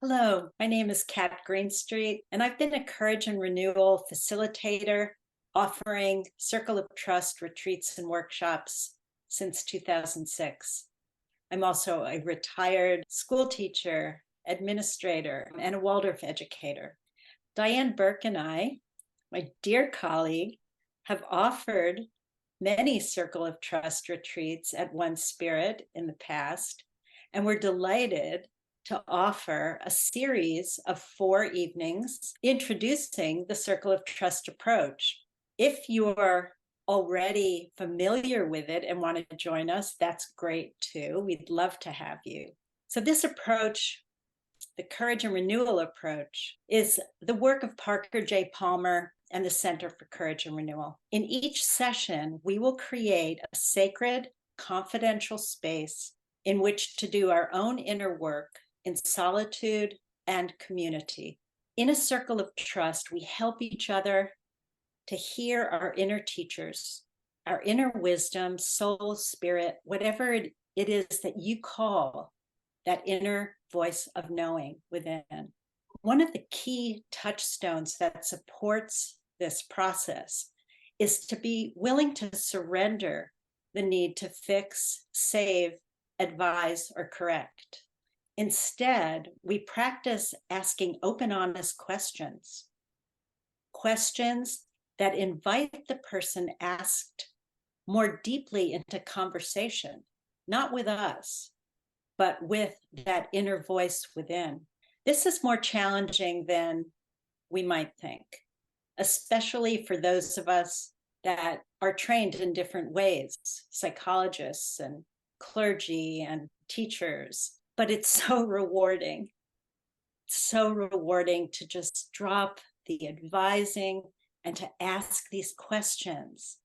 Hello, my name is Kat Greenstreet, and I've been a Courage and Renewal facilitator offering Circle of Trust retreats and workshops since 2006. I'm also a retired school teacher, administrator, and a Waldorf educator. Diane Berke and I, my dear colleague, have offered many Circle of Trust retreats at One Spirit in the past, and we're delighted to offer a series of 4 evenings introducing the Circle of Trust approach. If you're already familiar with it and want to join us, that's great too. We'd love to have you. So this approach, the Courage and Renewal approach, is the work of Parker J. Palmer and the Center for Courage and Renewal. In each session, we will create a sacred, confidential space in which to do our own inner work in solitude and community. In a circle of trust, we help each other to hear our inner teachers, our inner wisdom, soul, spirit, whatever it is that you call that inner voice of knowing within. One of the key touchstones that supports this process is to be willing to surrender the need to fix, save, advise, or correct. Instead, we practice asking open, honest questions, questions that invite the person asked more deeply into conversation, not with us, but with that inner voice within. This is more challenging than we might think, especially for those of us that are trained in different ways, psychologists and clergy and teachers. But it's so rewarding. It's so rewarding to just drop the advising and to ask these questions.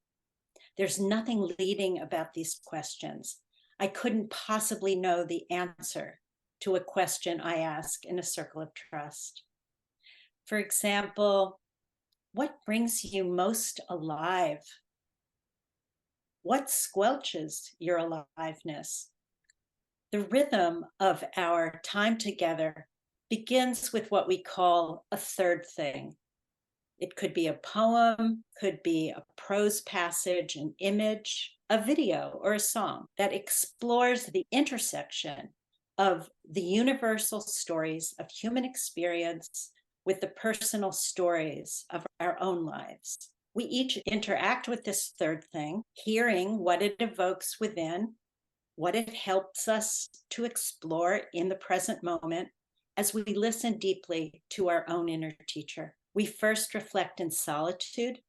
There's nothing leading about these questions. I couldn't possibly know the answer to a question I ask in a circle of trust. For example, what brings you most alive? What squelches your aliveness? The rhythm of our time together begins with what we call a third thing. It could be a poem, could be a prose passage, an image, a video, or a song that explores the intersection of the universal stories of human experience with the personal stories of our own lives. We each interact with this third thing, hearing what it evokes within, what it helps us to explore in the present moment as we listen deeply to our own inner teacher. We first reflect in solitude,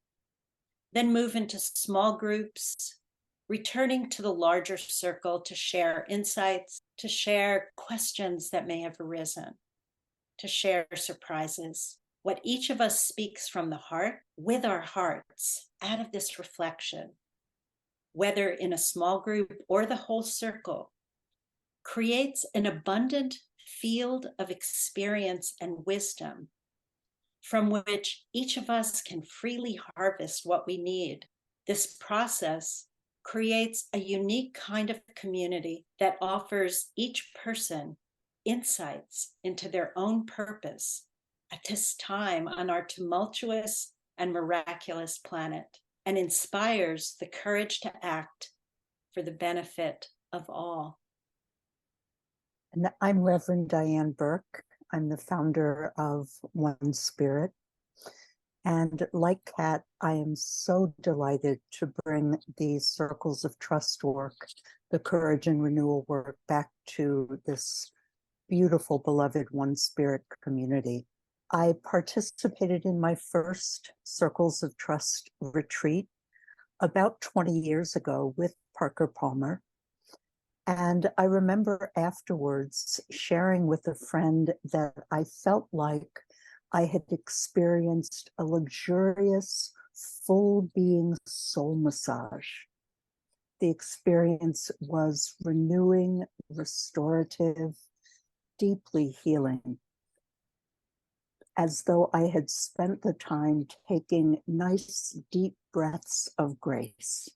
then move into small groups, returning to the larger circle to share insights, to share questions that may have arisen, to share surprises. What each of us speaks from the heart, with our hearts, out of this reflection, whether in a small group or the whole circle, creates an abundant field of experience and wisdom from which each of us can freely harvest what we need. This process creates a unique kind of community that offers each person insights into their own purpose at this time on our tumultuous and miraculous planet, and inspires the courage to act for the benefit of all. And I'm Reverend Diane Berke. I'm the founder of One Spirit. And like Kat, I am so delighted to bring these circles of trust work, the Courage and Renewal work, back to this beautiful, beloved One Spirit community. I participated in my first Circles of Trust retreat about 20 years ago with Parker Palmer. And I remember afterwards sharing with a friend that I felt like I had experienced a luxurious, full being soul massage. The experience was renewing, restorative, deeply healing, as though I had spent the time taking nice, deep breaths of grace.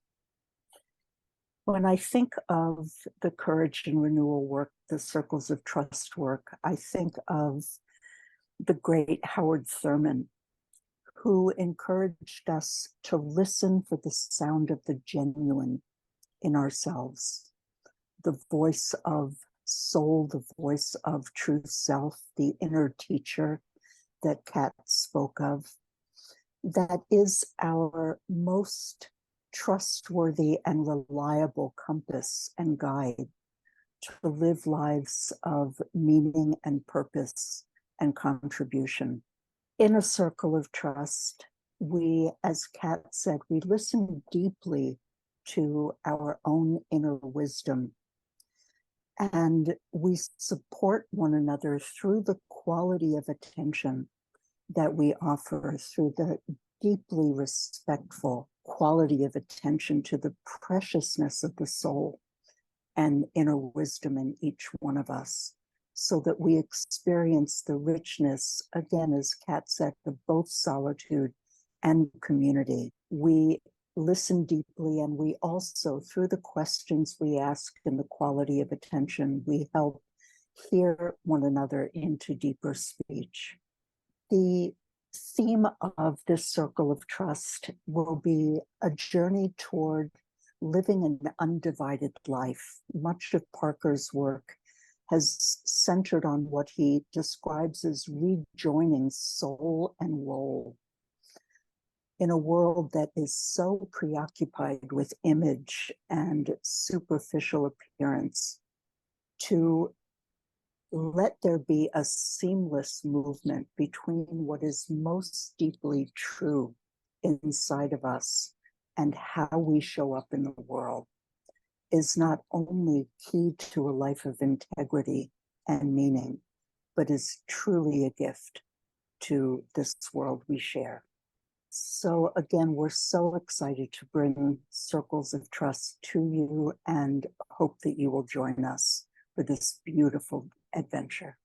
When I think of the Courage and Renewal work, the Circles of Trust work, I think of the great Howard Thurman, who encouraged us to listen for the sound of the genuine in ourselves, the voice of soul, the voice of true self, the inner teacher that Kat spoke of. That is our most trustworthy and reliable compass and guide to live lives of meaning and purpose and contribution. In a circle of trust, we, as Kat said, we listen deeply to our own inner wisdom, and we support one another through the quality of attention that we offer, through the deeply respectful quality of attention to the preciousness of the soul and inner wisdom in each one of us, so that we experience the richness, again, as Kat said, of both solitude and community. We listen deeply, and we also, through the questions we ask and the quality of attention, we help hear one another into deeper speech. The theme of this circle of trust will be a journey toward living an undivided life. Much of Parker's work has centered on what he describes as rejoining soul and role in a world that is so preoccupied with image and superficial appearance, to let there be a seamless movement between what is most deeply true inside of us and how we show up in the world, is not only key to a life of integrity and meaning, but is truly a gift to this world we share. So again, we're so excited to bring Circles of Trust to you, and hope that you will join us for this beautiful adventure.